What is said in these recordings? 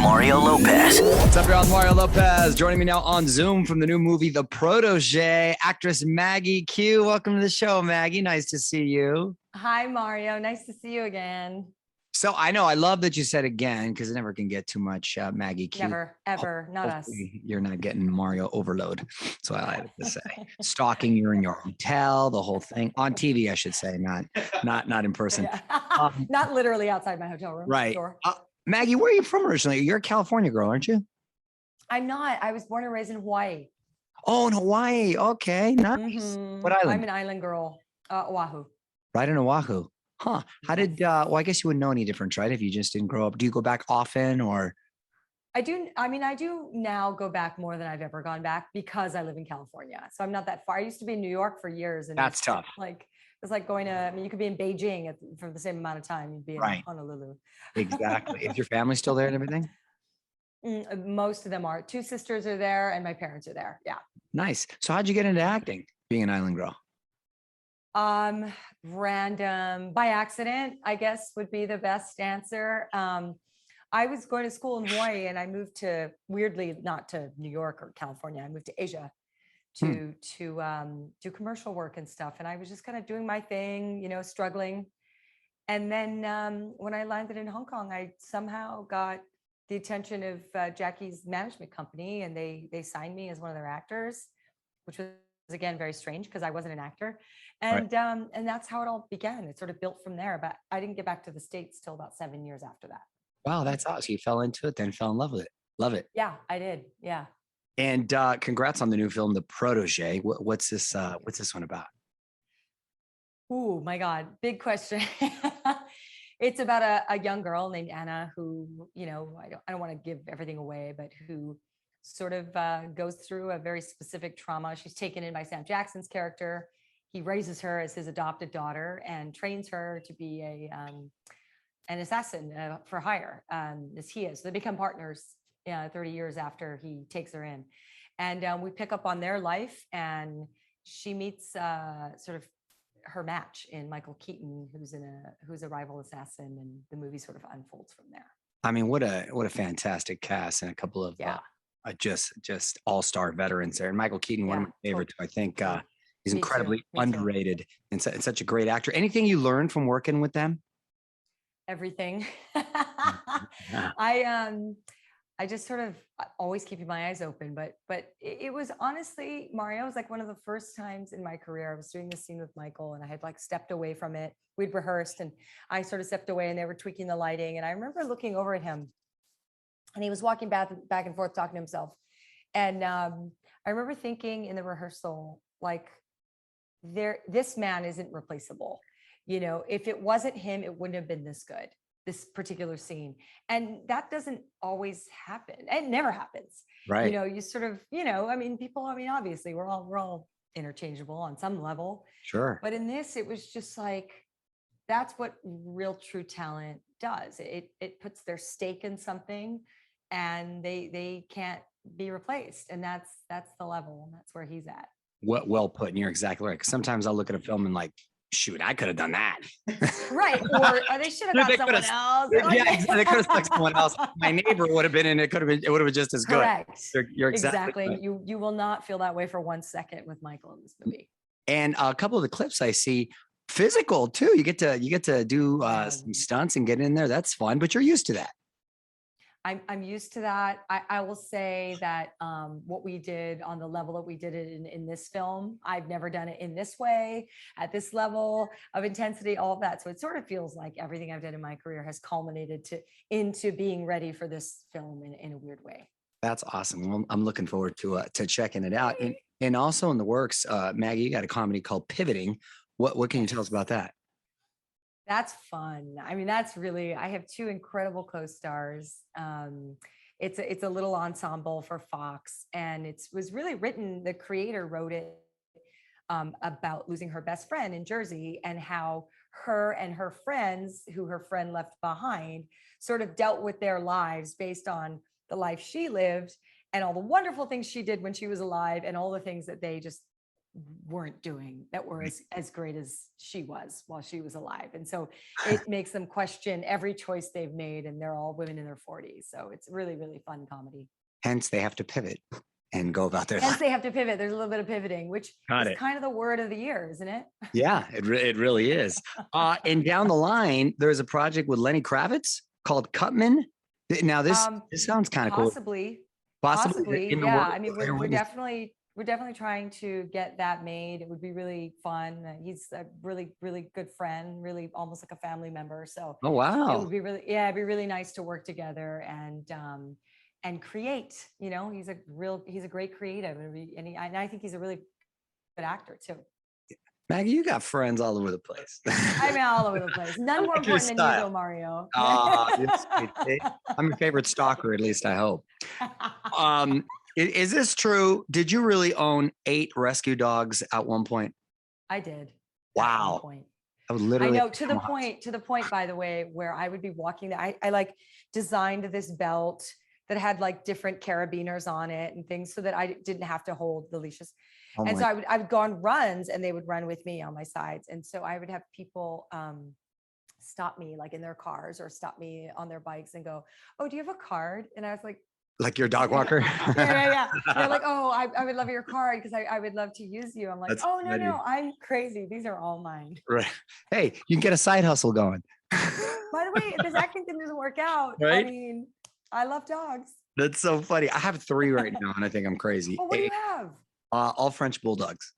Mario Lopez. What's up, y'all? It's Mario Lopez. Joining me now on Zoom from the new movie, The Protege, actress Maggie Q. Welcome to the show, Maggie. Nice to see you. Hi, Mario. Nice to see you again. So I know I love that you said again because it never can get too much Maggie Q. Never, ever, not us. You're not getting Mario overload. That's what I have to say. Stalking you in your hotel, the whole thing on TV, I should say, not in person. Yeah. Not literally outside my hotel room. Right. Sure. Maggie, where are you from originally? You're a California girl, aren't you? I'm not. I was born and raised in Hawaii. Oh, in Hawaii. Okay, nice. Mm-hmm. What island? I'm an island girl. Oahu. Right in Oahu. Huh. How did, well, I guess you wouldn't know any difference, right? If you just didn't grow up. Do you go back often or? I do. I mean, I do now go back more than I've ever gone back because I live in California. So I'm not that far. I used to be in New York for years. And that's tough. It's like going to, I mean, you could be in Beijing for the same amount of time. You'd be in Honolulu. Exactly. Is your family still there and everything? Most of them are. 2 sisters are there and my parents are there. Yeah. Nice. So how'd you get into acting, being an island girl? Random, by accident, I guess would be the best answer. I was going to school in Hawaii and I moved to, weirdly, not to New York or California. I moved to Asia to do commercial work and stuff. And I was just kind of doing my thing, you know, struggling. And then when I landed in Hong Kong, I somehow got the attention of Jackie's management company, and they signed me as one of their actors, which was again very strange because I wasn't an actor. And and that's how it all began. It sort of built from there. But I didn't get back to the States till about 7 years after that. Wow, that's awesome. You fell into it, then fell in love with it. Love it. Yeah, I did. Yeah. And congrats on the new film, The Protege. What's this one about? Oh my God, big question. It's about a young girl named Anna who, you know, I don't want to give everything away, but who sort of goes through a very specific trauma. She's taken in by Sam Jackson's character. He raises her as his adopted daughter and trains her to be an assassin for hire, as he is. So they become partners 30 years after he takes her in. And we pick up on their life, and she meets sort of her match in Michael Keaton, who's a rival assassin, and the movie sort of unfolds from there. I mean, what a fantastic cast and a couple of just all-star veterans there. And Michael Keaton, one of my favorites, I think. He's incredibly underrated and such a great actor. Anything you learned from working with them? Everything. Yeah. I just sort of always keeping my eyes open, but it was honestly, Mario, it was like one of the first times in my career I was doing this scene with Michael, and I had like stepped away from it. We'd rehearsed and I sort of stepped away and they were tweaking the lighting. And I remember looking over at him and he was walking back and forth talking to himself. And I remember thinking in the rehearsal, like, this man isn't replaceable. You know, if it wasn't him, it wouldn't have been this good, this particular scene. And that doesn't always happen. It never happens. Right. You know, you sort of, you know, I mean, obviously we're all interchangeable on some level. Sure. But in this, it was just like, that's what real true talent does. It puts their stake in something and they can't be replaced. And that's the level. And that's where he's at. Well put. And you're exactly right. 'Cause sometimes I'll look at a film and like, shoot, I could have done that. Right. Or they should have got someone else. Yeah, exactly. They could have stuck someone else. My neighbor would have been in it. It would have been just as good. Correct. You're exactly right. You will not feel that way for 1 second with Michael in this movie. And a couple of the clips I see, physical too. You get to do some stunts and get in there. That's fun, but you're used to that. I'm used to that. I will say that what we did on the level that we did it in this film, I've never done it in this way, at this level of intensity, all of that. So it sort of feels like everything I've done in my career has culminated into being ready for this film in a weird way. That's awesome. Well, I'm looking forward to checking it out. And also in the works, Maggie, you got a comedy called Pivoting. What can you tell us about that? That's fun. I mean, that's really, I have 2 incredible co-stars. It's a little ensemble for Fox, and it was really written, the creator wrote it about losing her best friend in Jersey, and how her and her friends, who her friend left behind, sort of dealt with their lives based on the life she lived and all the wonderful things she did when she was alive and all the things that they just weren't doing that were as great as she was while she was alive. And so it makes them question every choice they've made, and they're all women in their 40s. So it's really, really fun comedy. Hence they have to pivot and go about their Hence life. they have to pivot. There's a little bit of pivoting, which is kind of the word of the year, isn't it? Yeah, it really is. And down the line, there's a project with Lenny Kravitz called Cutman. Now this sounds kind of cool. Possibly. Yeah. I mean, we're definitely trying to get that made. It would be really fun. He's a really, really good friend, really almost like a family member. So oh wow, it would be really, it'd be really nice to work together and create. You know, he's a great creative, and I think he's a really good actor too. Maggie, you got friends all over the place. I mean, all over the place. None more important than you, though, Mario. I'm your favorite stalker, at least I hope. Is this true? Did you really own 8 rescue dogs at one point? I did. Wow. At one point. I would literally. I know, to the point, by the way, where I would be walking. I like designed this belt that had like different carabiners on it and things, so that I didn't have to hold the leashes. And so I would go on runs, and they would run with me on my sides. And so I would have people stop me like in their cars or stop me on their bikes and go, "Oh, do you have a card?" And I was like your dog walker? Yeah. They're like, "Oh, I would love your card because I would love to use you." I'm like, that's "Oh, no, I'm crazy. These are all mine." Right. Hey, you can get a side hustle going. By the way, if this acting thing doesn't work out, right? I mean, I love dogs. That's so funny. I have 3 right now, and I think I'm crazy. Well, what do you have? All French bulldogs.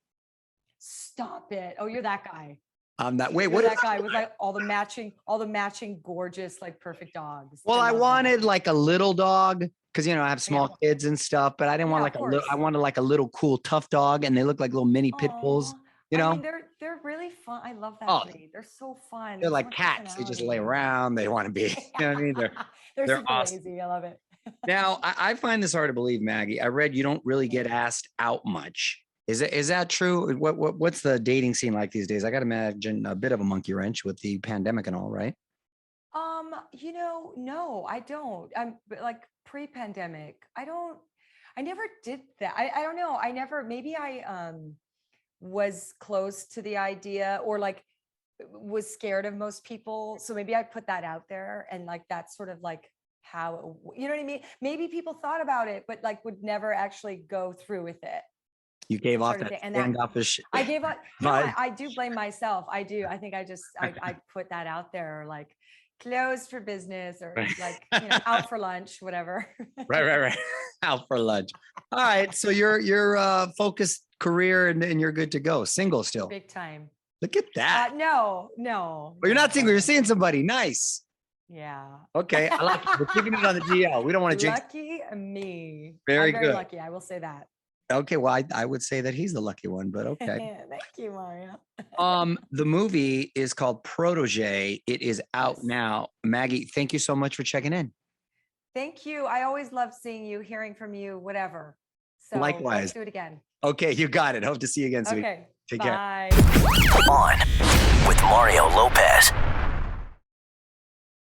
Stop it. Oh, you're that guy. I'm that. Wait, what? That guy with like all the matching, gorgeous, like perfect dogs. Well, I wanted like a little dog because I have small kids and stuff, but I didn't want like a little. I wanted like a little cool tough dog, and they look like little mini pit bulls. I mean, they're really fun. I love that breed. They're so fun. They're like cats. They just lay around. They want to be. You know what I mean? They're super awesome. lazy. I love it. Now, I find this hard to believe, Maggie. I read you don't really get asked out much. Is that true? What's the dating scene like these days? I got to imagine a bit of a monkey wrench with the pandemic and all, right? No, I don't. I'm like pre-pandemic. I never did that. I don't know. Maybe I was close to the idea, or like was scared of most people. So maybe I put that out there, and like that's sort of like how, you know what I mean? Maybe people thought about it, but like would never actually go through with it. You gave off that standoffish. I gave up. Yeah, I do blame myself. I do. I think I put that out there, like closed for business, or like out for lunch, whatever. Right. Out for lunch. All right. So you're focused career, and you're good to go. Single still. Big time. Look at that. No. Well, you're not single. You're seeing somebody. Nice. Yeah. Okay. I like it. We're keeping it on the DL. We don't want to jinx. Lucky me. Very I'm good. Lucky. I will say that. Okay. Well, I would say that he's the lucky one, but okay. Thank you, Mario. The movie is called Protege. It is out now. Maggie, thank you so much for checking in. Thank you. I always love seeing you, hearing from you, whatever. So likewise. Let's do it again. Okay. You got it. Hope to see you again soon. Okay. Take Bye. care. On with Mario Lopez.